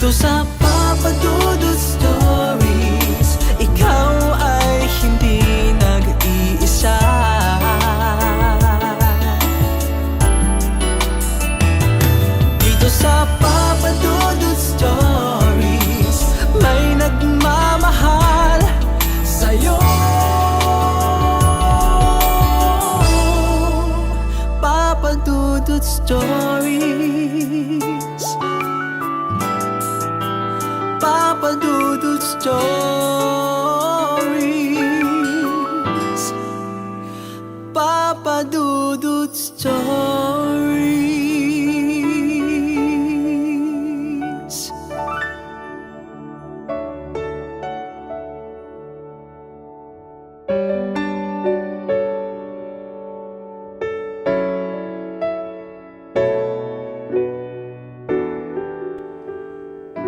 Dito sa Papa Dudut Stories, ikaw ay hindi nag-iisa. Dito sa Papa Dudut Stories, may nagmamahal sa'yo. Papa Dudut Stories, Papa Dudut Stories, Papa Dudut Stories.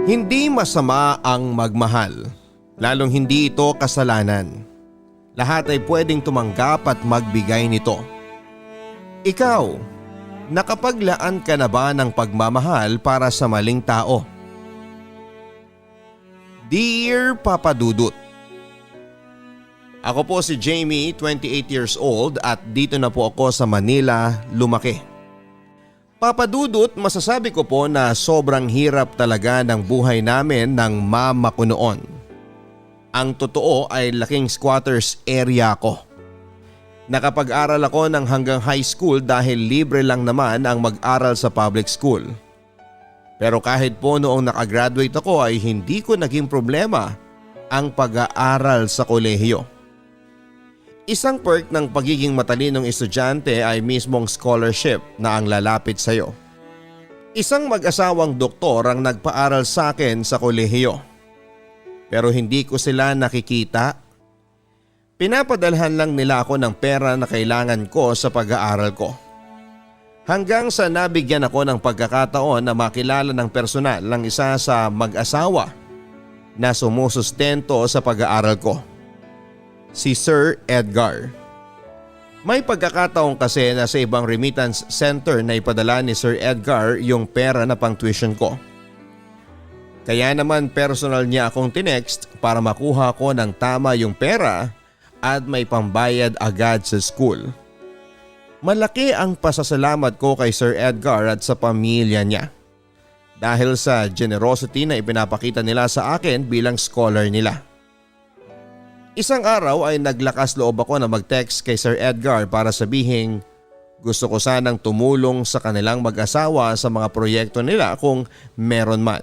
Hindi masama ang magmahal, lalong hindi ito kasalanan. Lahat ay pwedeng tumanggap at magbigay nito. Ikaw, nakapaglaan ka na ba ng pagmamahal para sa maling tao? Dear Papa Dudut, ako po si Jamie, 28 years old at dito na po ako sa Manila lumaki. Papa Dudut, masasabi ko po na sobrang hirap talaga ng buhay namin ng mama ko noon. Ang totoo ay laking squatters area ko. Nakapag-aral ako ng hanggang high school dahil libre lang naman ang mag-aral sa public school. Pero kahit po noong nakagraduate ako ay hindi ko naging problema ang pag-aaral sa kolehiyo. Isang perk ng pagiging matalinong estudyante ay mismong scholarship na ang lalapit sa iyo. Isang mag-asawang doktor ang nagpaaral sa akin sa kolehiyo. Pero hindi ko sila nakikita. Pinapadalhan lang nila ako ng pera na kailangan ko sa pag-aaral ko. Hanggang sa nabigyan ako ng pagkakataon na makilala ng personal ng isa sa mag-asawa na sumusustento sa pag-aaral ko. Si Sir Edgar. May pagkakataon kasi na sa ibang remittance center na ipadala ni Sir Edgar yung pera na pang tuition ko. Kaya naman personal niya akong tinext para makuha ko ng tama yung pera at may pambayad agad sa school. Malaki ang pasasalamat ko kay Sir Edgar at sa pamilya niya. Dahil sa generosity na ipinapakita nila sa akin bilang scholar nila. Isang araw ay naglakas loob ako na mag-text kay Sir Edgar para sabihin gusto ko sanang tumulong sa kanilang mag-asawa sa mga proyekto nila kung meron man.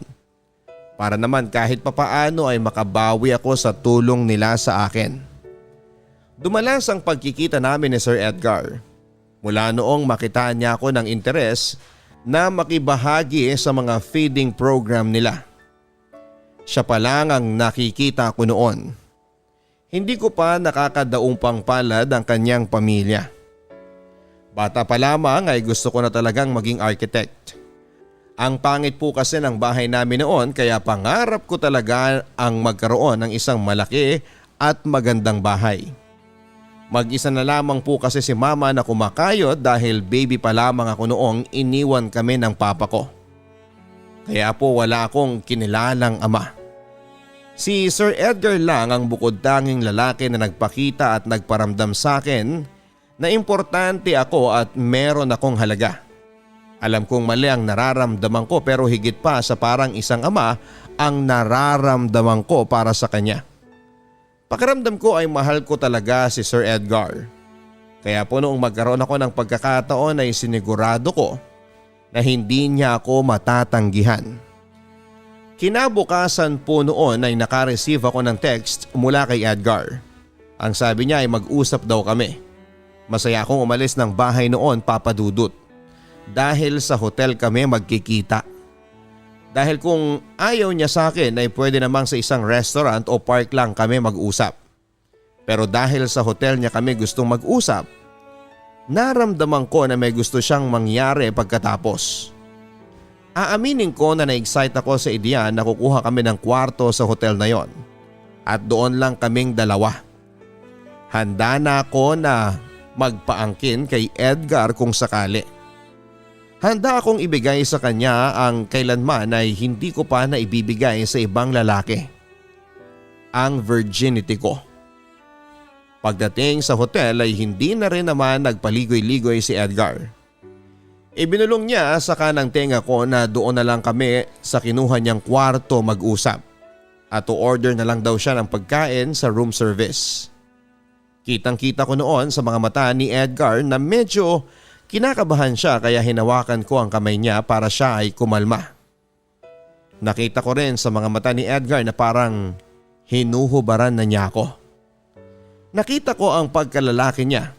Para naman kahit papaano ay makabawi ako sa tulong nila sa akin. Dumalas ang pagkikita namin ni Sir Edgar. Mula noong makitaan niya ako ng interes na makibahagi sa mga feeding program nila. Siya pa lang ang nakikita ko noon. Hindi ko pa nakakadaong pangpalad ang kanyang pamilya. Bata pa lamang ay gusto ko na talagang maging architect. Ang pangit po kasi ng bahay namin noon kaya pangarap ko talaga ang magkaroon ng isang malaki at magandang bahay. Mag-isa na lamang po kasi si mama na kumakayod dahil baby pa lamang ako noong iniwan kami ng papa ko. Kaya po wala akong kinilalang ama. Si Sir Edgar lang ang bukod tanging lalaki na nagpakita at nagparamdam sa akin na importante ako at meron akong halaga. Alam kong mali ang nararamdaman ko pero higit pa sa parang isang ama ang nararamdaman ko para sa kanya. Pakiramdam ko ay mahal ko talaga si Sir Edgar. Kaya po noong magkaroon ako ng pagkakataon ay sinigurado ko na hindi niya ako matatanggihan. Kinabukasan po noon ay nakareceive ako ng text mula kay Edgar. Ang sabi niya ay mag-usap daw kami. Masaya akong umalis ng bahay noon, Papa Dudut. Dahil sa hotel kami magkikita. Dahil kung ayaw niya sa akin ay pwede namang sa isang restaurant o park lang kami mag-usap. Pero dahil sa hotel niya kami gustong mag-usap, naramdaman ko na may gusto siyang mangyari pagkatapos. Aaminin ko na na-excite ako sa ideya na kukuha kami ng kwarto sa hotel na yon. At doon lang kaming dalawa. Handa na ako na magpaangkin kay Edgar kung sakali. Handa akong ibigay sa kanya ang kailanman ay hindi ko pa naibibigay sa ibang lalaki. Ang virginity ko. Pagdating sa hotel ay hindi na rin naman nagpaligoy-ligoy si Edgar. Ibinulong niya sa kanang tenga ko na doon na lang kami sa kinuha niyang kwarto mag-usap at to-order na lang daw siya ng pagkain sa room service. Kitang-kita ko noon sa mga mata ni Edgar na medyo kinakabahan siya kaya hinawakan ko ang kamay niya para siya ay kumalma. Nakita ko rin sa mga mata ni Edgar na parang hinuhubaran na niya ako. Nakita ko ang pagkalalaki niya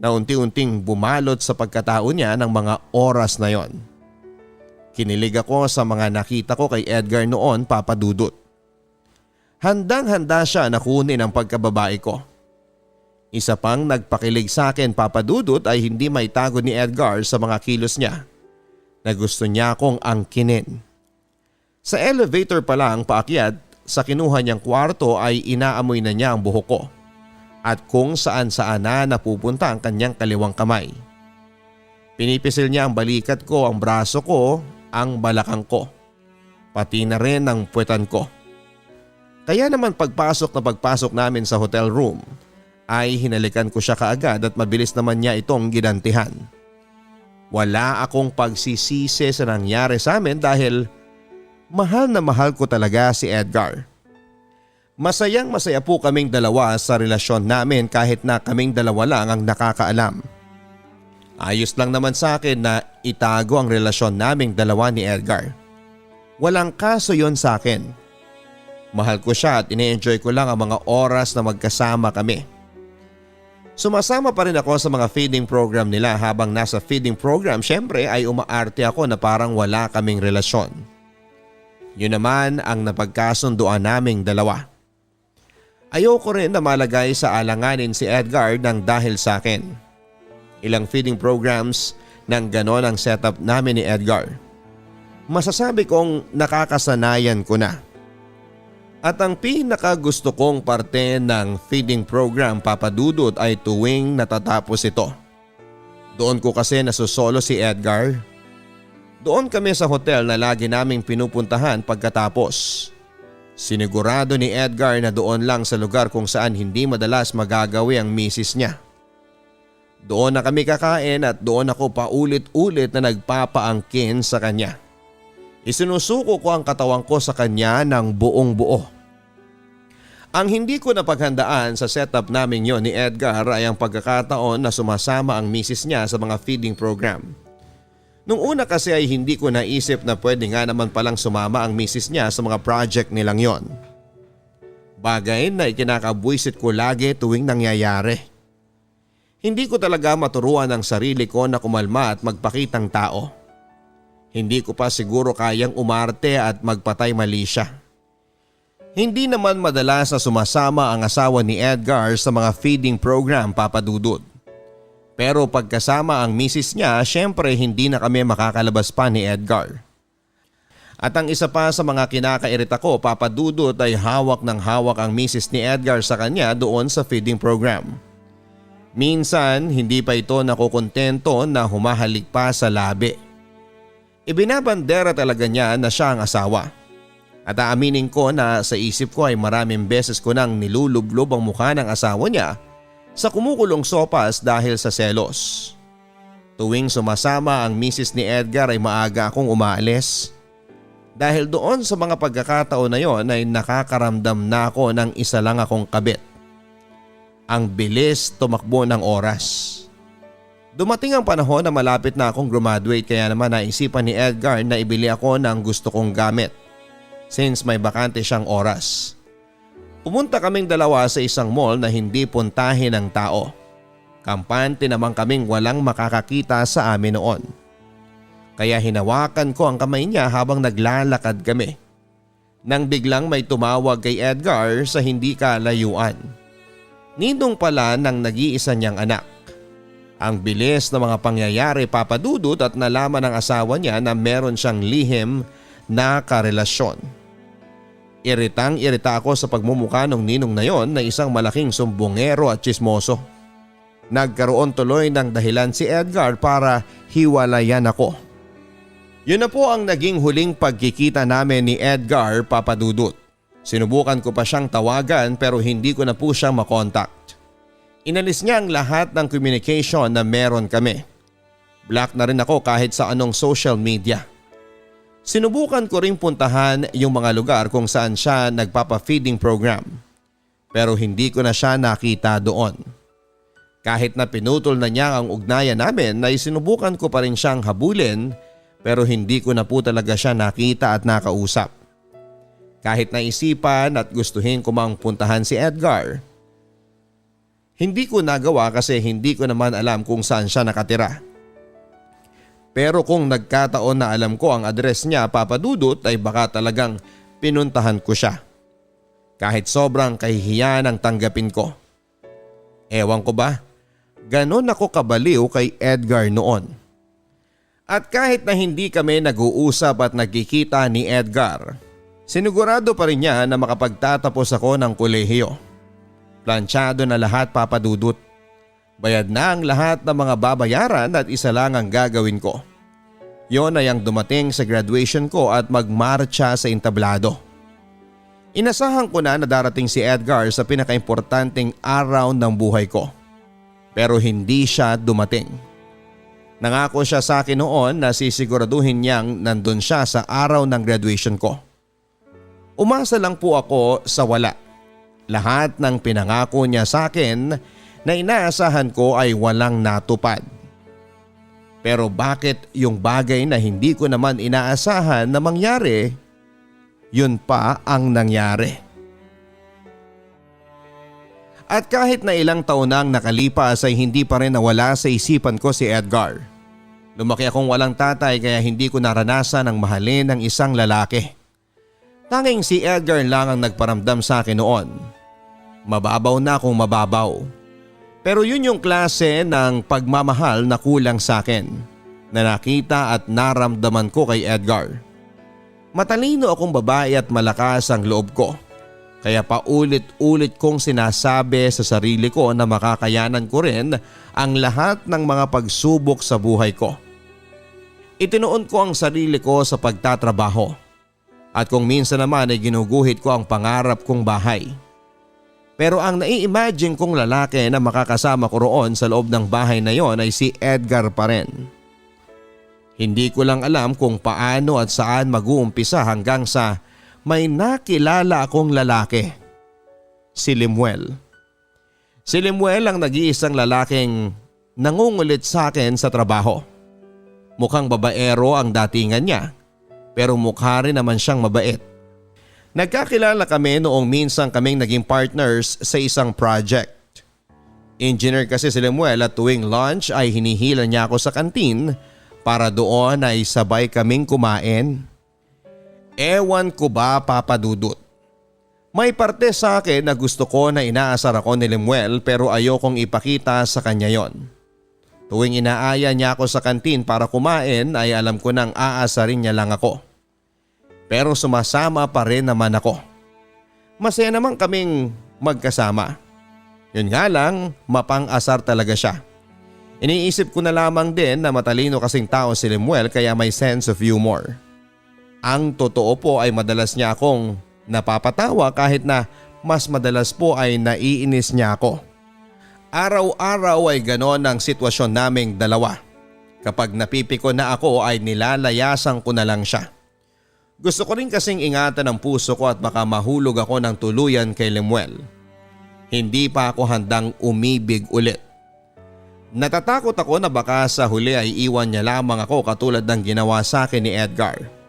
na unti-unting bumalot sa pagkatao niya ng mga oras na yon. Kinilig ako sa mga nakita ko kay Edgar noon, Papa Dudut. Handang-handa siya na kunin ang pagkababae ko. Isa pang nagpakilig sa akin, Papa Dudut, ay hindi maitago ni Edgar sa mga kilos niya na gusto niya akong angkinin. Sa elevator pa lang paakyat sa kinuha niyang kwarto ay inaamoy na niya ang buhok ko at kung saan-saan na napupunta ang kanyang kaliwang kamay. Pinipisil niya ang balikat ko, ang braso ko, ang balakang ko, pati na rin ang puwetan ko. Kaya naman pagpasok namin sa hotel room ay hinalikan ko siya kaagad at mabilis naman niya itong ginantihan. Wala akong pagsisisi sa nangyari sa amin dahil mahal na mahal ko talaga si Edgar. Masayang masaya po kaming dalawa sa relasyon namin kahit na kaming dalawa lang ang nakakaalam. Ayos lang naman sa akin na itago ang relasyon naming dalawa ni Edgar. Walang kaso yon sa akin. Mahal ko siya at ine-enjoy ko lang ang mga oras na magkasama kami. Sumasama pa rin ako sa mga feeding program nila. Habang nasa feeding program, syempre ay umaarte ako na parang wala kaming relasyon. Yun naman ang napagkasunduan naming dalawa. Ayoko rin na malagay sa alanganin si Edgar ng dahil sa akin. Ilang feeding programs nang ganon ang setup namin ni Edgar. Masasabi kong nakakasanayan ko na. At ang pinakagusto kong parte ng feeding program, Papa Dudut, ay tuwing natatapos ito. Doon ko kasi nasusolo si Edgar. Doon kami sa hotel na lagi naming pinupuntahan pagkatapos. Sinigurado ni Edgar na doon lang sa lugar kung saan hindi madalas magagawi ang misis niya. Doon na kami kakain at doon ako paulit-ulit na nagpapaangkin sa kanya. Isinusuko ko ang katawan ko sa kanya ng buong buo. Ang hindi ko napaghandaan sa setup namin yon ni Edgar ay ang pagkakataon na sumasama ang misis niya sa mga feeding program. Nung una kasi ay hindi ko naisip na pwede nga naman palang sumama ang misis niya sa mga project nilang yon. Bagay na ikinakabwisit ko lagi tuwing nangyayari. Hindi ko talaga maturuan ang sarili ko na kumalma at magpakitang tao. Hindi ko pa siguro kayang umarte at magpatay mali siya. Hindi naman madalas na sumasama ang asawa ni Edgar sa mga feeding program, Papa Dudut. Pero pagkasama ang misis niya, syempre hindi na kami makakalabas pa ni Edgar. At ang isa pa sa mga kinakairita ko, Papa Dudut, ay hawak ng hawak ang misis ni Edgar sa kanya doon sa feeding program. Minsan hindi pa ito nakukontento na humahalik pa sa labi. Ibinabandera talaga niya na siya ang asawa. At aaminin ko na sa isip ko ay maraming beses ko nang nilulublob ang mukha ng asawa niya sa kumukulong sopas dahil sa selos. Tuwing sumasama ang misis ni Edgar ay maaga akong umaalis. Dahil doon sa mga pagkakataon na yon ay nakakaramdam na ako ng isa lang akong kabit. Ang bilis tumakbo ng oras. Dumating ang panahon na malapit na akong graduate kaya naman naisipan ni Edgar na ibili ako ng gusto kong gamit since may bakante siyang oras. Pumunta kaming dalawa sa isang mall na hindi puntahin ng tao. Kampante naman kaming walang makakakita sa amin noon. Kaya hinawakan ko ang kamay niya habang naglalakad kami. Nang biglang may tumawag kay Edgar sa hindi kalayuan. Ninong pala ng nag-iisa niyang anak. Ang bilis ng mga pangyayari, Papa Dudut, at nalaman ng asawa niya na meron siyang lihim na karelasyon. Iritang-irita ako sa pagmumukha ng ninong na yon na isang malaking sumbongero at tsismoso. Nagkaroon tuloy ng dahilan si Edgar para hiwalayan ako. Yun na po ang naging huling pagkikita namin ni Edgar, Papa Dudut. Sinubukan ko pa siyang tawagan pero hindi ko na po siya makontakt. Inalis niya ang lahat ng communication na meron kami. Block na rin ako kahit sa anong social media. Sinubukan ko ring puntahan yung mga lugar kung saan siya nagpapa-feeding program. Pero hindi ko na siya nakita doon. Kahit na pinutol na niya ang ugnayan namin ay sinubukan ko pa rin siyang habulin pero hindi ko na po talaga siya nakita at nakausap. Kahit naisipan at gustuhin ko mang puntahan si Edgar, hindi ko nagawa kasi hindi ko naman alam kung saan siya nakatira. Pero kung nagkataon na alam ko ang address niya, Papa Dudut, ay baka talagang pinuntahan ko siya. Kahit sobrang kahihiyan ang tanggapin ko. Ewan ko ba, ganon ako kabaliw kay Edgar noon. At kahit na hindi kami nag-uusap at nagkikita ni Edgar, sinigurado pa rin niya na makapagtatapos ako ng kolehiyo. Planchado na lahat, Papa Dudut. Bayad na ang lahat ng mga babayaran at isa lang ang gagawin ko. Yon ay ang dumating sa graduation ko at magmarcha sa entablado. Inasahan ko na darating si Edgar sa pinakaimportanteng araw ng buhay ko. Pero hindi siya dumating. Nangako siya sa akin noon na sisiguraduhin niyang nandun siya sa araw ng graduation ko. Umasa lang po ako sa wala. Lahat ng pinangako niya sa akin na inaasahan ko ay walang natupad. Pero bakit yung bagay na hindi ko naman inaasahan na mangyari, yun pa ang nangyari. At kahit na ilang taon nang nakalipas ay hindi pa rin nawala sa isipan ko si Edgar. Lumaki akong walang tatay kaya hindi ko naranasan ang mahalin ng isang lalaki. Tanging si Edgar lang ang nagparamdam sa akin noon. Mababaw na akong mababaw. Pero yun yung klase ng pagmamahal na kulang sa akin na nakita at naramdaman ko kay Edgar. Matalino akong babae at malakas ang loob ko. Kaya paulit-ulit kong sinasabi sa sarili ko na makakayanan ko rin ang lahat ng mga pagsubok sa buhay ko. Itinuon ko ang sarili ko sa pagtatrabaho. At kung minsan naman ay ginuguhit ko ang pangarap kong bahay. Pero ang nai-imagine kong lalaki na makakasama ko roon sa loob ng bahay na yon ay si Edgar pa rin. Hindi ko lang alam kung paano at saan mag-uumpisa hanggang sa may nakilala akong lalaki. Si Limuel. Si Limuel ang nag-iisang lalaking nangungulit sa akin sa trabaho. Mukhang babaero ang datingan niya pero mukha rin naman siyang mabait. Nagkakilala kami noong minsan kaming naging partners sa isang project. Engineer kasi si Limuel at tuwing lunch ay hinihila niya ako sa kantin para doon ay sabay kaming kumain. Ewan ko ba, Papa Dudut. May parte sa akin na gusto ko na inaasar ako ni Limuel pero ayokong ipakita sa kanya yon. Tuwing inaaya niya ako sa kantin para kumain ay alam ko nang aasarin niya lang ako. Pero sumasama pa rin naman ako. Masaya naman kaming magkasama. Yun nga lang, mapang-asar talaga siya. Iniisip ko na lamang din na matalino kasing tao si Limuel kaya may sense of humor. Ang totoo po ay madalas niya akong napapatawa kahit na mas madalas po ay naiinis niya ako. Araw-araw ay ganon ang sitwasyon naming dalawa. Kapag napipiko na ako ay nilalayasan ko na lang siya. Gusto ko rin kasing ingatan ang puso ko at baka mahulog ako ng tuluyan kay Limuel. Hindi pa ako handang umibig ulit. Natatakot ako na baka sa huli ay iwan niya lamang ako katulad ng ginawa sa akin ni Edgar.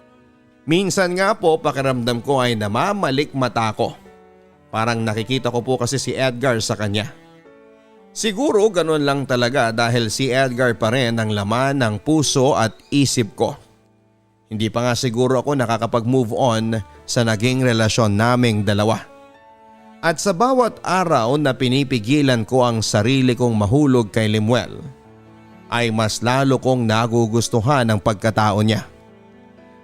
Minsan nga po pakiramdam ko ay namamalik mata ko. Parang nakikita ko po kasi si Edgar sa kanya. Siguro ganun lang talaga dahil si Edgar pa rin ang laman ng puso at isip ko. Hindi pa nga siguro ako nakakapag-move on sa naging relasyon naming dalawa. At sa bawat araw na pinipigilan ko ang sarili kong mahulog kay Limuel, ay mas lalo kong nagugustuhan ang pagkatao niya.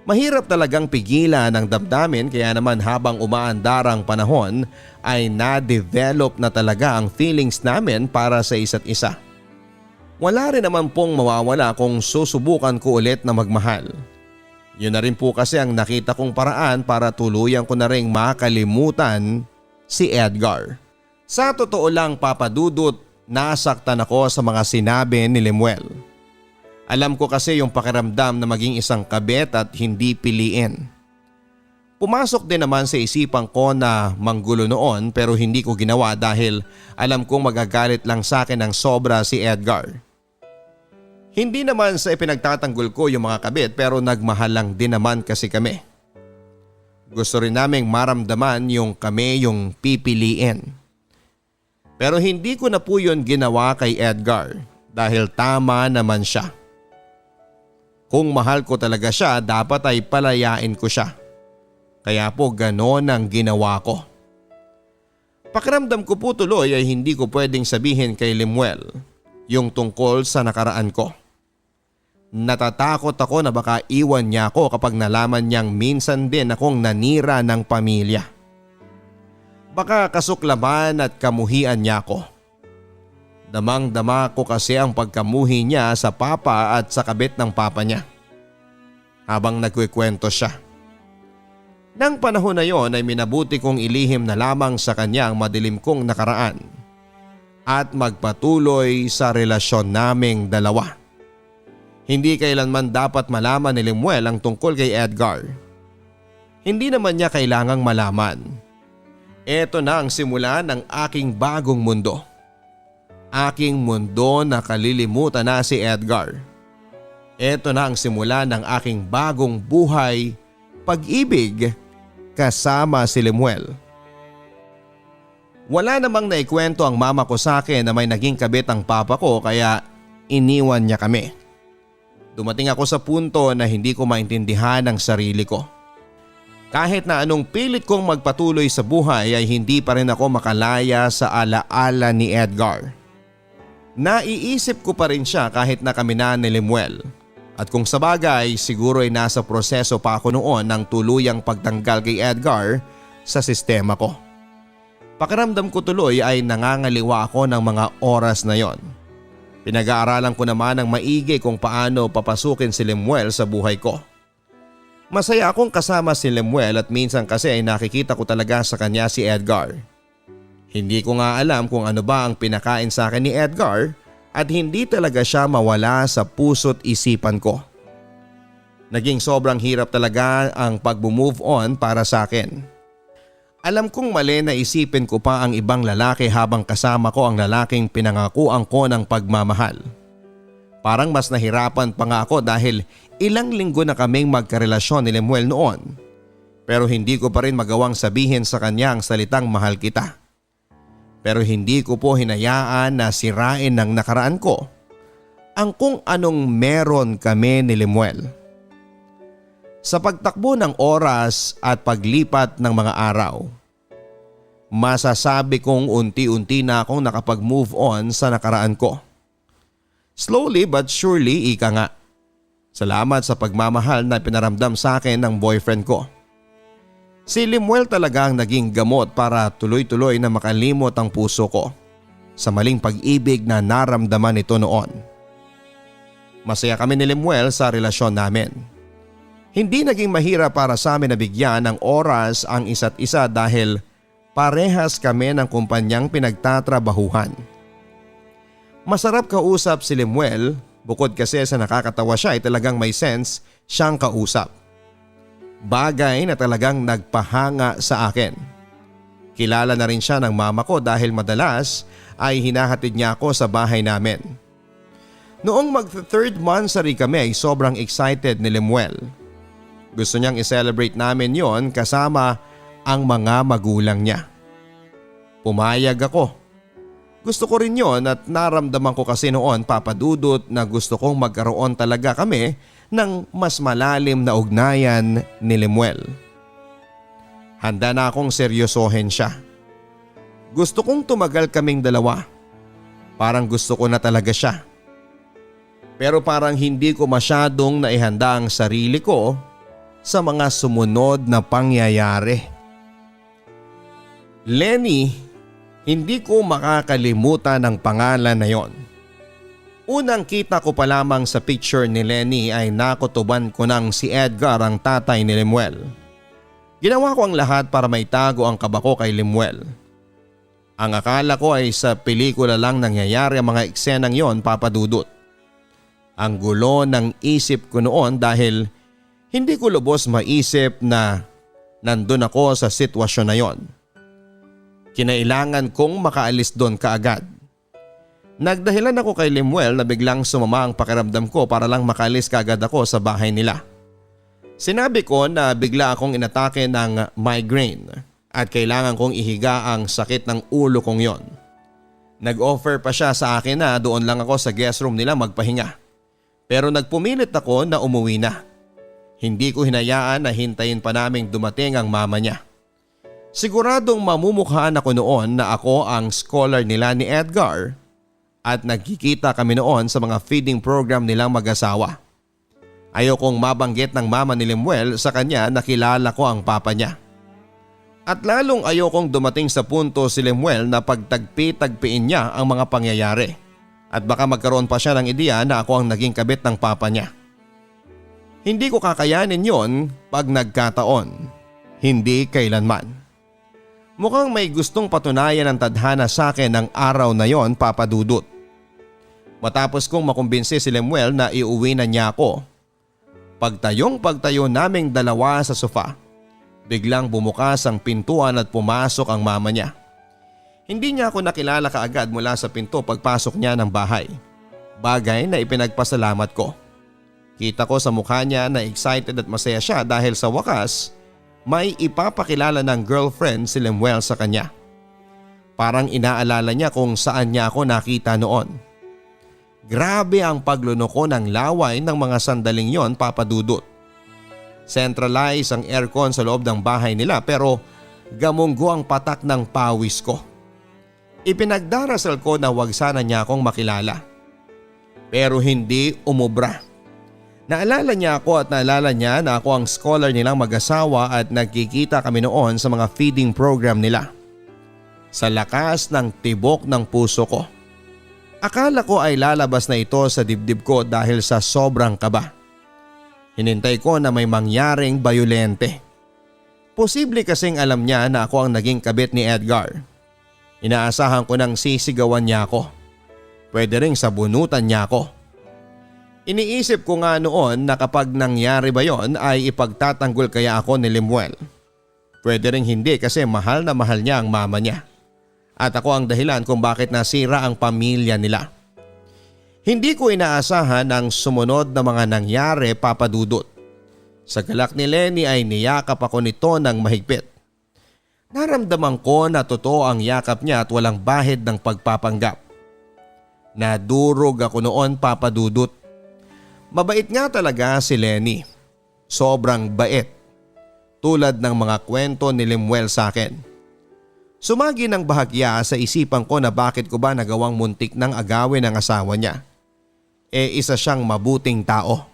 Mahirap talagang pigilan ang damdamin kaya naman habang umaandar ang panahon ay na-develop na talaga ang feelings namin para sa isa't isa. Wala rin naman pong mawawala kung susubukan ko ulit na magmahal. Yun na rin po kasi ang nakita kong paraan para tuluyan ko na ring makalimutan si Edgar. Sa totoo lang Papa Dudut, nasaktan ako sa mga sinabi ni Lemuel. Alam ko kasi yung pakiramdam na maging isang kabit at hindi piliin. Pumasok din naman sa isipan ko na manggulo noon pero hindi ko ginawa dahil alam kong magagalit lang sa akin ng sobra si Edgar. Hindi naman sa ipinagtatanggol ko yung mga kabit pero nagmahal lang din naman kasi kami. Gusto rin naming maramdaman yung kami yung pipiliin. Pero hindi ko na po yun ginawa kay Edgar dahil tama naman siya. Kung mahal ko talaga siya dapat ay palayain ko siya. Kaya po ganon ang ginawa ko. Pakiramdam ko po tuloy ay hindi ko pwedeng sabihin kay Lemuel yung tungkol sa nakaraan ko. Natatakot ako na baka iwan niya ako kapag nalaman niyang minsan din akong nanira ng pamilya. Baka kasuklaman at kamuhian niya ako. Damang-dama ko kasi ang pagkamuhi niya sa papa at sa kabit ng papa niya. Habang nagkukwento siya. Nang panahon na yon ay minabuti kong ilihim na lamang sa kanya ang madilim kong nakaraan at magpatuloy sa relasyon naming dalawa. Hindi kailanman dapat malaman ni Lemuel ang tungkol kay Edgar. Hindi naman niya kailangang malaman. Ito na ang simula ng aking bagong mundo. Aking mundo na kalilimutan na si Edgar. Ito na ang simula ng aking bagong buhay, pag-ibig kasama si Lemuel. Wala namang naikwento ang mama ko sa akin na may naging kabit ang papa ko kaya iniwan niya kami. Dumating ako sa punto na hindi ko maintindihan ang sarili ko. Kahit na anong pilit kong magpatuloy sa buhay ay hindi pa rin ako makalaya sa alaala ni Edgar. Naiisip ko pa rin siya kahit na kami na ni Lemuel. At kung sabagay siguro ay nasa proseso pa ako noon ng tuluyang pagtanggal kay Edgar sa sistema ko. Pakiramdam ko tuloy ay nangangaliwa ako ng mga oras na yon. Pinag-aaralan ko naman ng maigi kung paano papasukin si Lemuel sa buhay ko. Masaya akong kasama si Lemuel at minsan kasi ay nakikita ko talaga sa kanya si Edgar. Hindi ko nga alam kung ano ba ang pinakain sa akin ni Edgar at hindi talaga siya mawala sa puso't isipan ko. Naging sobrang hirap talaga ang pag-move on para sa akin. Alam kong mali na isipin ko pa ang ibang lalaki habang kasama ko ang lalaking pinangakuan ko ng pagmamahal. Parang mas nahirapan pa nga ako dahil ilang linggo na kaming magkarelasyon ni Lemuel noon. Pero hindi ko pa rin magawang sabihin sa kanya ang salitang mahal kita. Pero hindi ko po hinayaan na sirain ng nakaraan ko ang kung anong meron kami ni Lemuel. Sa pagtakbo ng oras at paglipat ng mga araw, masasabi kong unti-unti na akong nakapag-move on sa nakaraan ko. Slowly but surely, ika nga. Salamat sa pagmamahal na pinaramdam sa akin ng boyfriend ko. Si Lemuel talaga ang naging gamot para tuloy-tuloy na makalimot ang puso ko sa maling pag-ibig na naramdaman nito noon. Masaya kami ni Lemuel sa relasyon namin. Hindi naging mahirap para sa amin na bigyan ng oras ang isa't isa dahil parehas kami ng kumpanyang pinagtatrabahuhan. Masarap kausap si Lemuel, bukod kasi sa nakakatawa siya ay talagang may sense siyang kausap. Bagay na talagang nagpahanga sa akin. Kilala na rin siya ng mama ko dahil madalas ay hinahatid niya ako sa bahay namin. Noong mag-third monthsary kami ay sobrang excited ni Lemuel. Gusto niyang i-celebrate namin yon kasama ang mga magulang niya. Pumayag ako. Gusto ko rin yon at naramdaman ko kasi noon Papa Dudut na gusto kong magkaroon talaga kami ng mas malalim na ugnayan ni Lemuel. Handa na akong seryosohin siya. Gusto kong tumagal kaming dalawa. Parang gusto ko na talaga siya. Pero parang hindi ko masyadong naihanda ang sarili ko sa mga sumunod na pangyayari. Lenny, hindi ko makakalimutan ang pangalan na yon. Unang kita ko pa lamang sa picture ni Lenny ay nakutuban ko nang si Edgar ang tatay ni Lemuel. Ginawa ko ang lahat para maitago ang kaba ko kay Lemuel. Ang akala ko ay sa pelikula lang nangyayari ang mga eksenang yon, Papa Dudut. Ang gulo ng isip ko noon dahil hindi ko lubos maisip na nandun ako sa sitwasyon na yon. Kinailangan kong makaalis doon kaagad. Nagdahilan ako kay Lemuel na biglang sumama ang pakiramdam ko para lang makaalis kaagad ako sa bahay nila. Sinabi ko na bigla akong inatake ng migraine at kailangan kong ihiga ang sakit ng ulo kong yon. Nag-offer pa siya sa akin na doon lang ako sa guest room nila magpahinga. Pero nagpumilit ako na umuwi na. Hindi ko hinayaan na hintayin pa naming dumating ang mama niya. Siguradong mamumukhaan ako noon na ako ang scholar nila ni Edgar at nagkikita kami noon sa mga feeding program nilang mag-asawa. Ayokong mabanggit ng mama ni Lemuel sa kanya na kilala ko ang papa niya. At lalong ayokong dumating sa punto si Lemuel na pagtagpi-tagpiin niya ang mga pangyayari at baka magkaroon pa siya ng ideya na ako ang naging kabit ng papa niya. Hindi ko kakayanin yon pag nagkataon, hindi kailanman. Mukhang may gustong patunayan ng tadhana sa akin ng araw na yon, Papa Dudut. Matapos kong makumbinsi si Lemuel na iuwi na niya ako, pagtayo naming dalawa sa sofa, biglang bumukas ang pintuan at pumasok ang mama niya. Hindi niya ako nakilala kaagad mula sa pinto pagpasok niya ng bahay, bagay na ipinagpasalamat ko. Kita ko sa mukha niya na excited at masaya siya dahil sa wakas may ipapakilala ng girlfriend si Lemuel sa kanya. Parang inaalala niya kung saan niya ako nakita noon. Grabe ang pagluno ko ng laway ng mga sandaling yon, Papa Dudut. Centralize ang aircon sa loob ng bahay nila pero gamunggo ang patak ng pawis ko. Ipinagdarasal ko na wag sana niya akong makilala. Pero hindi umubra. Naalala niya ako at naalala niya na ako ang scholar nilang mag-asawa at nagkikita kami noon sa mga feeding program nila. Sa lakas ng tibok ng puso ko. Akala ko ay lalabas na ito sa dibdib ko dahil sa sobrang kaba. Hinintay ko na may mangyaring bayolente. Posible kasing alam niya na ako ang naging kabit ni Edgar. Inaasahan ko nang sisigawan niya ako. Pwede ring sabunutan niya ako. Iniisip ko nga noon na kapag nangyari ba yon ay ipagtatanggol kaya ako ni Lemuel. Pwede ring hindi kasi mahal na mahal niya ang mama niya. At ako ang dahilan kung bakit nasira ang pamilya nila. Hindi ko inaasahan ang sumunod na mga nangyari, Papa Dudut. Sa galak ni Lenny ay niyakap ako nito ng mahigpit. Naramdaman ko na totoo ang yakap niya at walang bahid ng pagpapanggap. Nadurog ako noon, Papa Dudut. Mabait nga talaga si Lenny. Sobrang bait. Tulad ng mga kwento ni Lemuel sa akin. Sumagi ng bahagya sa isipan ko na bakit ko ba nagawang muntik ng agawin ang asawa niya. Isa siyang mabuting tao.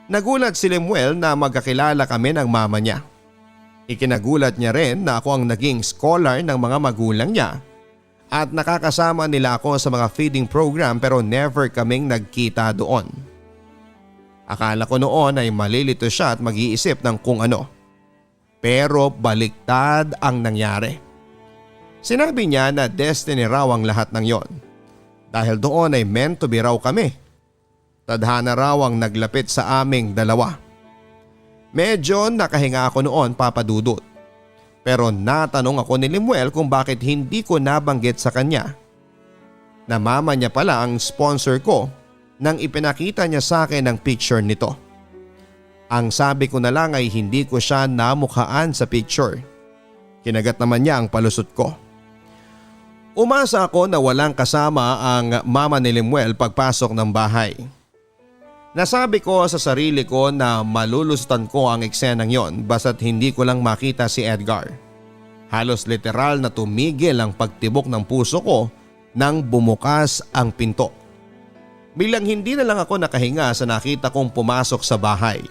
Nagulat si Lemuel na magkakilala kami ng mama niya. Ikinagulat niya rin na ako ang naging scholar ng mga magulang niya at nakakasama nila ako sa mga feeding program pero never kaming nagkita doon. Akala ko noon ay malilito siya at mag-iisip ng kung ano. Pero baliktad ang nangyari. Sinabi niya na destiny raw ang lahat ng yon. Dahil doon ay meant to be raw kami. Tadhana raw ang naglapit sa aming dalawa. Medyo nakahinga ako noon, Papa Dudut. Pero natanong ako ni Lemuel kung bakit hindi ko nabanggit sa kanya na mama niya pala ang sponsor ko nang ipinakita niya sa akin ang picture nito. Ang sabi ko na lang ay hindi ko siya namukhaan sa picture. Kinagat naman niya ang palusot ko. Umasa ako na walang kasama ang mama ni Lemuel pagpasok ng bahay. Nasabi ko sa sarili ko na malulusutan ko ang eksenang yon basta't hindi ko lang makita si Edgar. Halos literal na tumigil ang pagtibok ng puso ko nang bumukas ang pinto. Bilang hindi na lang ako nakahinga sa nakita kong pumasok sa bahay.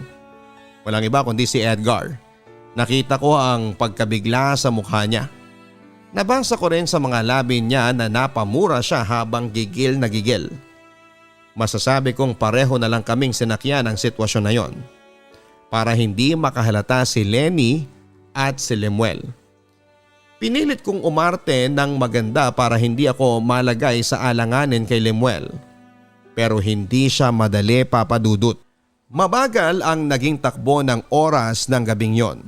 Walang iba kundi si Edgar. Nakita ko ang pagkabigla sa mukha niya. Nabasa ko rin sa mga labi niya na napamura siya habang gigil na gigil. Masasabi kong pareho na lang kaming sinakyan ang sitwasyon na yon para hindi makahalata si Lenny at si Lemuel. Pinilit kong umarte ng maganda para hindi ako malagay sa alanganin kay Lemuel. Pero hindi siya madali, Papa Dudut. Mabagal ang naging takbo ng oras ng gabing yon.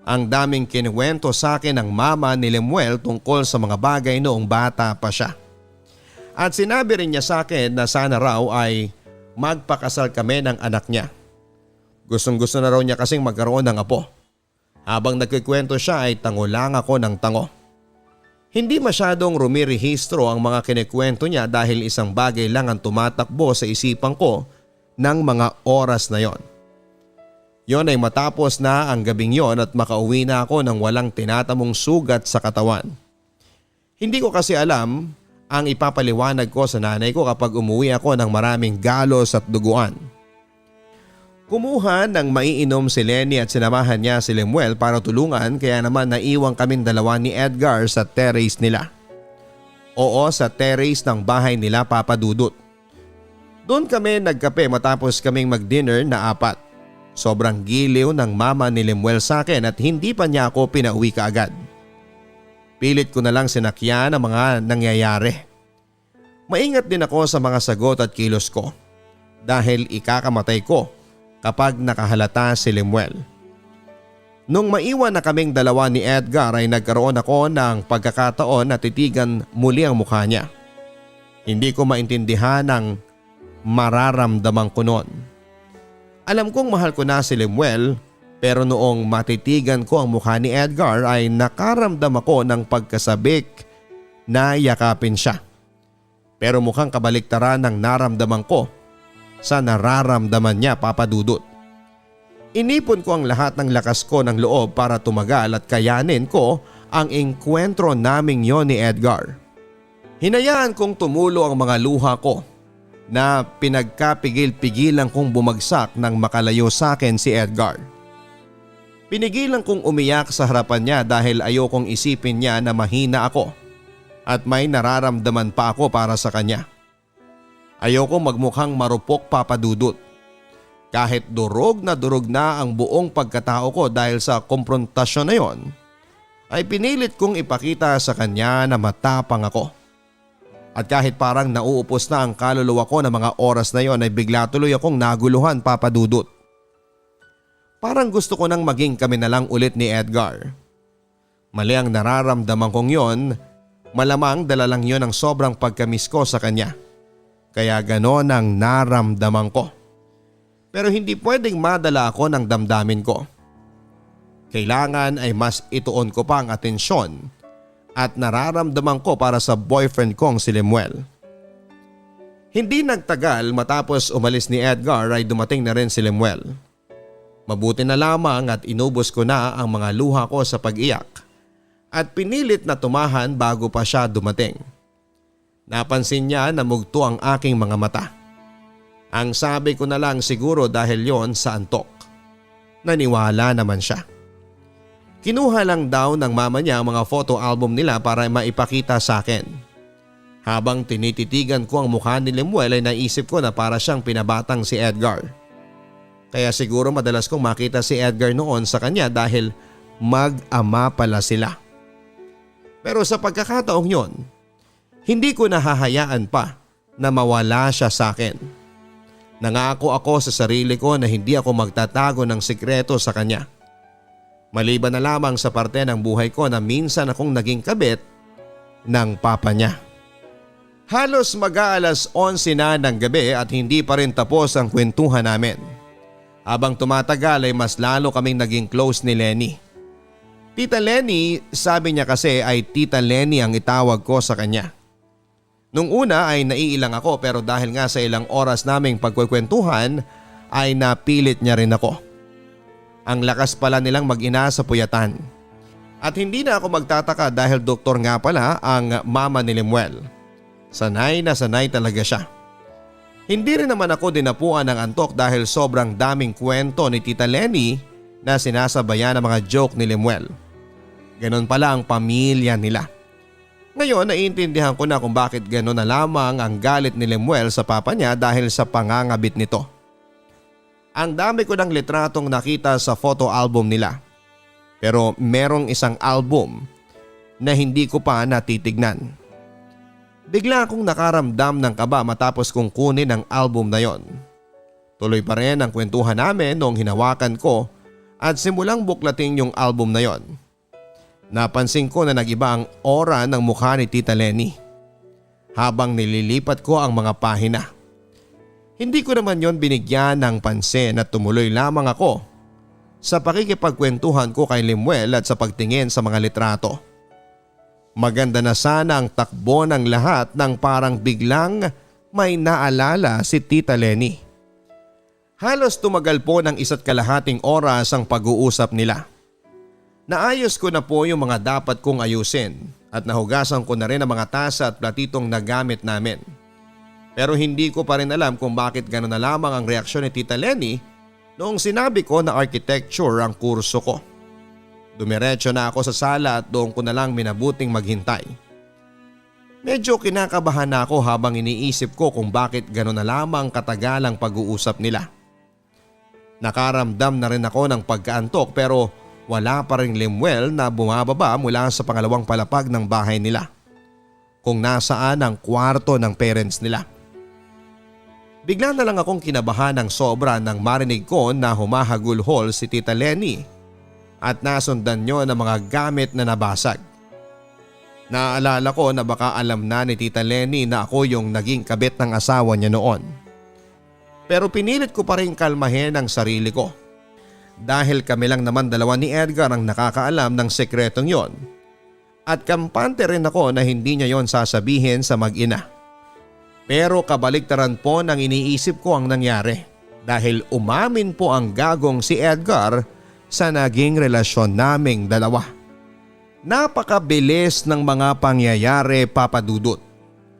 Ang daming kinuwento sa akin ng mama ni Lemuel tungkol sa mga bagay noong bata pa siya. At sinabi rin niya sa akin na sana raw ay magpakasal kami ng anak niya. Gustong-gusto na raw niya kasing magkaroon ng apo. Habang nagkikwento siya ay tango lang ako ng tango. Hindi masyadong rumirehistro ang mga kinikwento niya dahil isang bagay lang ang tumatakbo sa isipan ko ng mga oras na yon. Yon ay matapos na ang gabing yon at makauwi na ako ng walang tinatamong sugat sa katawan. Hindi ko kasi alam ang ipapaliwanag ko sa nanay ko kapag umuwi ako ng maraming galos at duguan. Kumuha ng maiinom si Lenny at sinamahan niya si Lemuel para tulungan, kaya naman naiwang kaming dalawa ni Edgar sa terrace nila. Oo, sa terrace ng bahay nila, Papa Dudut. Doon kami nagkape matapos kaming mag-dinner na 4. Sobrang giliw ng mama ni Lemuel sa akin at hindi pa niya ako pinauwi kaagad. Pilit ko na lang sinakyan ang mga nangyayari. Maingat din ako sa mga sagot at kilos ko dahil ikakamatay ko kapag nakahalata si Lemuel. Nung maiwan na kaming dalawa ni Edgar ay nagkaroon ako ng pagkakataon na titigan muli ang mukha niya. Hindi ko maintindihan ang mararamdaman ko noon. Alam kong mahal ko na si Lemuel, pero noong matitigan ko ang mukha ni Edgar ay nakaramdam ako ng pagkasabik na yakapin siya. Pero mukhang kabaliktaran ng naramdaman ko sa nararamdaman niya, Papa Dudut. Inipon ko ang lahat ng lakas ko ng loob para tumagal at kayanin ko ang engkwentro naming yon ni Edgar. Hinayaan kong tumulo ang mga luha ko na pinagkapigil-pigilan kong bumagsak nang makalayo sa akin si Edgar. Pinigilan kong umiyak sa harapan niya dahil ayokong isipin niya na mahina ako at may nararamdaman pa ako para sa kanya. Ayoko magmukhang marupok, Papa Dudut. Kahit durog na ang buong pagkatao ko dahil sa komprontasyon na yon, ay pinilit kong ipakita sa kanya na matapang ako. At kahit parang nauupos na ang kaluluwa ko ng mga oras na yon ay bigla tuloy akong naguluhan, Papa Dudut. Parang gusto ko nang maging kami na lang ulit ni Edgar. Mali ang nararamdaman kong yon, malamang dala lang yon ang sobrang pagkamiss ko sa kanya. Kaya ganon ang naramdaman ko. Pero hindi pwedeng madala ako ng damdamin ko. Kailangan ay mas ituon ko pa ang atensyon at nararamdaman ko para sa boyfriend kong si Lemuel. Hindi nagtagal matapos umalis ni Edgar ay dumating na rin si Lemuel. Mabuti na lamang at inubos ko na ang mga luha ko sa pag-iyak at pinilit na tumahan bago pa siya dumating. Napansin niya na mugto ang aking mga mata. Ang sabi ko na lang siguro dahil yon sa antok. Naniwala naman siya. Kinuha lang daw ng mama niya ang mga photo album nila para maipakita sa akin. Habang tinititigan ko ang mukha ni Lemuel ay naisip ko na para siyang pinabatang si Edgar. Kaya siguro madalas kong makita si Edgar noon sa kanya dahil mag-ama pala sila. Pero sa pagkakataong yon, hindi ko nahahayaan pa na mawala siya sa akin. Nangako ako sa sarili ko na hindi ako magtatago ng sikreto sa kanya. Maliban na lamang sa parte ng buhay ko na minsan akong naging kabit ng papa niya. Halos mag-aalas 11 na ng gabi at hindi pa rin tapos ang kwentuhan namin. Habang tumatagal ay mas lalo kaming naging close ni Lenny. Tita Lenny, sabi niya kasi ay Tita Lenny ang itawag ko sa kanya. Nung una ay naiilang ako pero dahil nga sa ilang oras naming pagkukwentuhan ay napilit niya rin ako. Ang lakas pala nilang mag-ina sa puyatan. At hindi na ako magtataka dahil doktor nga pala ang mama ni Lemuel. Sanay na sanay talaga siya. Hindi rin naman ako dinapuan ng antok dahil sobrang daming kwento ni Tita Lenny na sinasabayan ng mga joke ni Lemuel. Ganon pala ang pamilya nila. Ngayon naiintindihan ko na kung bakit gano'n na lamang ang galit ni Lemuel sa papa niya dahil sa pangangabit nito. Ang dami ko ng litratong nakita sa photo album nila. Pero merong isang album na hindi ko pa natitignan. Bigla akong nakaramdam ng kaba matapos kong kunin ang album na yon. Tuloy pa rin ang kwentuhan namin noong hinawakan ko at simulang buklating yung album na yon. Napansin ko na nag-iba ang aura ng mukha ni Tita Leni habang nililipat ko ang mga pahina. Hindi ko naman yon binigyan ng pansin at tumuloy lamang ako sa pakikipagkwentuhan ko kay Lemuel at sa pagtingin sa mga litrato. Maganda na sana ang takbo ng lahat nang parang biglang may naalala si Tita Leni. Halos tumagal po ng 1.5 oras ang pag-uusap nila. Naayos ko na po yung mga dapat kong ayusin at nahugasan ko na rin ang mga tasa at platitong nagamit namin. Pero hindi ko pa rin alam kung bakit gano'n na lamang ang reaksyon ni Tita Leni noong sinabi ko na architecture ang kurso ko. Dumiretso na ako sa sala at doon ko na lang minabuting maghintay. Medyo kinakabahan na ako habang iniisip ko kung bakit gano'n na lamang katagal ang pag-uusap nila. Nakaramdam na rin ako ng pagkaantok pero wala pa ring Lemuel na bumababa mula sa pangalawang palapag ng bahay nila, kung nasaan ang kwarto ng parents nila. Bigla na lang akong kinabahan ng sobra nang marinig ko na humahagulhol si Tita Leni at nasundan niyo ng mga gamit na nabasag. Naalala ko na baka alam na ni Tita Leni na ako yung naging kabit ng asawa niya noon. Pero pinilit ko pa rin kalmahin ang sarili ko. Dahil kami lang naman dalawa ni Edgar ang nakakaalam ng sekretong yon. At kampante rin ako na hindi niya yon sasabihin sa mag-ina. Pero kabaliktaran po nang iniisip ko ang nangyari. Dahil umamin po ang gagong si Edgar sa naging relasyon naming dalawa. Napakabilis ng mga pangyayari, Papa Dudut.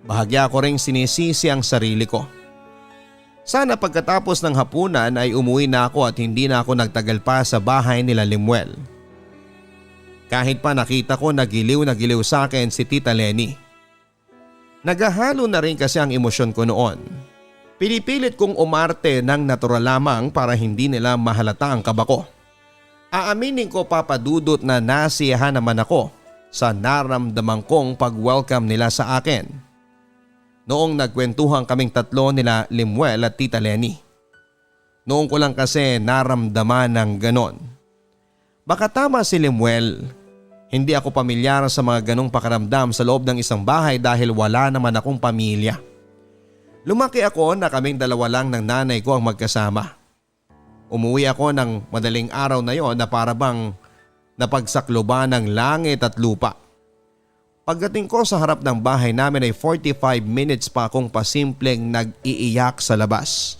Bahagya ko ring sinisisi ang sarili ko. Sana pagkatapos ng hapunan ay umuwi na ako at hindi na ako nagtagal pa sa bahay nila Lemuel. Kahit pa nakita ko na giliw sa akin si Tita Leni. Naghahalo na rin kasi ang emosyon ko noon. Pinipilit kong umarte ng natural lamang para hindi nila mahalata ang kaba ko. Aaminin ko, Papa Dudut, na nasiyahan naman ako sa naramdaman kong pag-welcome nila sa akin. Noong nagkwentuhan kaming tatlo nila Lemuel at Tita Leni. Noong ko lang kasi naramdaman ng ganon. Baka tama si Lemuel. Hindi ako pamilyar sa mga ganong pakaramdam sa loob ng isang bahay dahil wala naman akong pamilya. Lumaki ako na kaming dalawa lang ng nanay ko ang magkasama. Umuwi ako ng madaling araw na yon na para bang napagsakloban ng langit at lupa. Pagdating ko sa harap ng bahay namin ay 45 minutes pa akong pasimpleng nag-iiyak sa labas.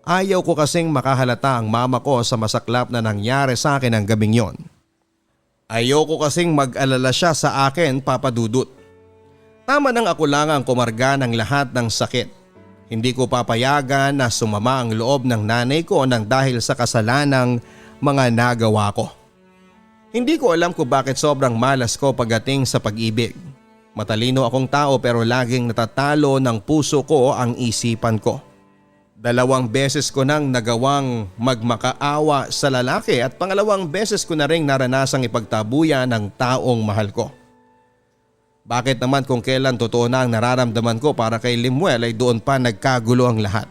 Ayaw ko kasing makahalata ang mama ko sa masaklap na nangyari sa akin ang gabing yon. Ayaw ko kasing mag-alala siya sa akin, Papa Dudut. Tama nang ako lang ang kumarga ng lahat ng sakit. Hindi ko papayagan na sumama ang loob ng nanay ko nang dahil sa kasalanang mga nagawa ko. Hindi ko alam kung bakit sobrang malas ko pagdating sa pag-ibig. Matalino akong tao pero laging natatalo ng puso ko ang isipan ko. 2 beses ko nang nagawang magmakaawa sa lalaki at 2 beses ko na ring naranasang ipagtabuyan ng taong mahal ko. Bakit naman kung kailan totoo na ang nararamdaman ko para kay Lemuel ay doon pa nagkagulo ang lahat?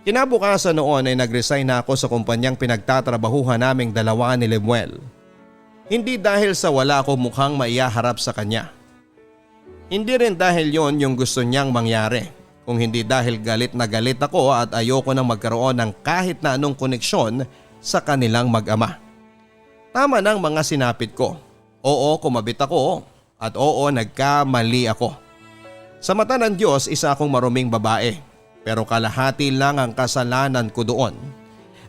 Kinabukasan noon ay nag-resign na ako sa kumpanyang pinagtatrabahuhan naming dalawa ni Lemuel. Hindi dahil sa wala ko mukhang maiyaharap sa kanya. Hindi rin dahil yon yung gusto niyang mangyari, kung hindi dahil galit na galit ako at ayoko nang magkaroon ng kahit na anong koneksyon sa kanilang mag-ama. Tama ng mga sinapit ko. Oo, kumabit ako at oo, nagkamali ako. Sa mata ng Diyos, isa akong maruming babae, pero kalahati lang ang kasalanan ko doon.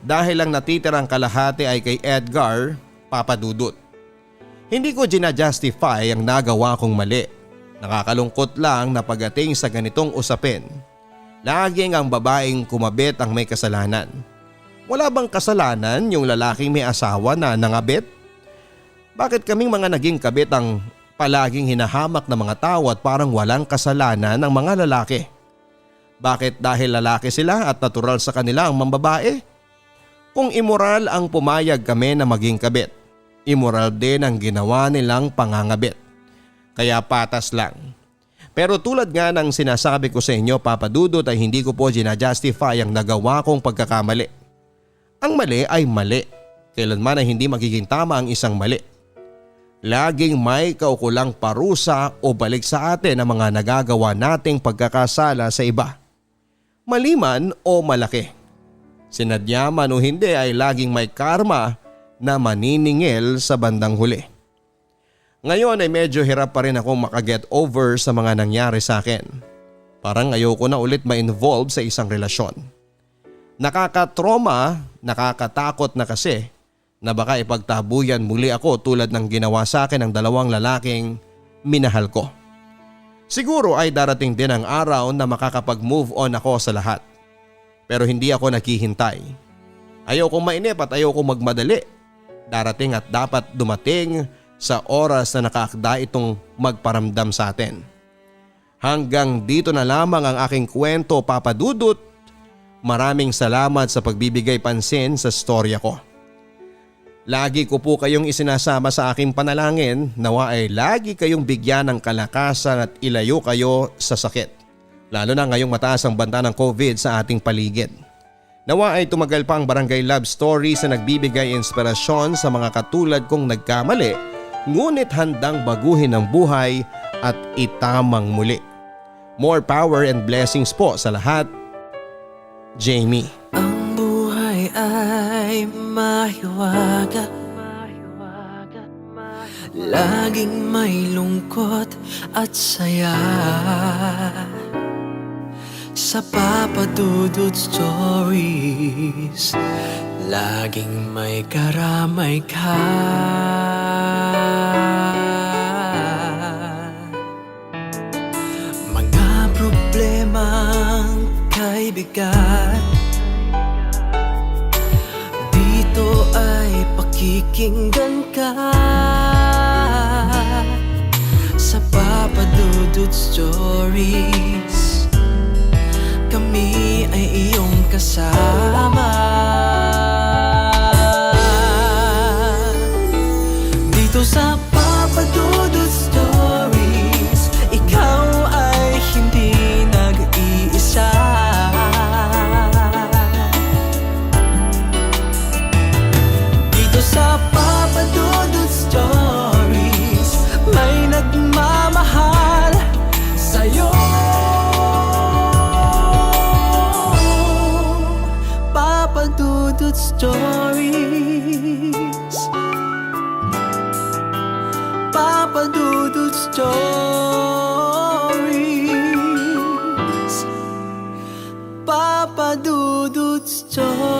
Dahil ang natitirang kalahati ay kay Edgar, Papa Dudut. Hindi ko ginajustify ang nagawa kong mali. Nakakalungkot lang na pagdating sa ganitong usapin, laging ang babaeng kumabit ang may kasalanan. Wala bang kasalanan yung lalaking may asawa na nangabit? Bakit kaming mga naging kabit ang palaging hinahamak ng mga tao at parang walang kasalanan ng mga lalaki. Bakit dahil lalaki sila at natural sa kanila ang mambabae? Kung immoral ang pumayag kami na maging kabit, immoral din ang ginawa nilang pangangabit. Kaya patas lang. Pero tulad nga ng sinasabi ko sa inyo, Papa Dudut, ay hindi ko po ginajustify ang nagawa kong pagkakamali. Ang mali ay mali. Kailanman ay hindi magiging tama ang isang mali. Laging may kaukulang parusa o balik sa atin ang mga nagagawa nating pagkakasala sa iba. Maliman o malaki. Sinadya man o hindi ay laging may karma na maniningil sa bandang huli. Ngayon ay medyo hirap pa rin akong makaget over sa mga nangyari sa akin. Parang ayoko na ulit ma-involve sa isang relasyon. Nakakatroma, nakakatakot na kasi na baka ipagtabuyan muli ako tulad ng ginawa sa akin ng dalawang lalaking minahal ko. Siguro ay darating din ang araw na makakapag-move on ako sa lahat. Pero hindi ako naghihintay. Ayokong mainip at ayokong magmadali. Darating at dapat dumating sa oras na nakaakda itong magparamdam sa atin. Hanggang dito na lamang ang aking kwento, Papa Dudut. Maraming salamat sa pagbibigay pansin sa storya ko. Lagi ko po kayong isinasama sa aking panalangin, nawa ay lagi kayong bigyan ng kalakasan at ilayo kayo sa sakit. Lalo na ngayong mataas ang banta ng COVID sa ating paligid. Nawa ay tumagal pa ang Barangay Love Stories na nagbibigay inspirasyon sa mga katulad kong nagkamali, ngunit handang baguhin ang buhay at itamang muli. More power and blessings po sa lahat. Jamie. Ang buhay ay mahiwaga, laging may lungkot at saya. Sa Papa Dudut Stories, laging may karamay ka. Mga problemang kay bigat, dito ay pakikinggan ka. Sa Papa Dudut Stories, kami ay iyong kasama. Dito sa Papa Dudut Stories, ikaw ay hindi nag-iisa. Dito sa Papa Dudut Stories, may nagmamahal sa'yo. Papa Dudut Stories, Papa Dudut Stories, Papa Dudut Stories.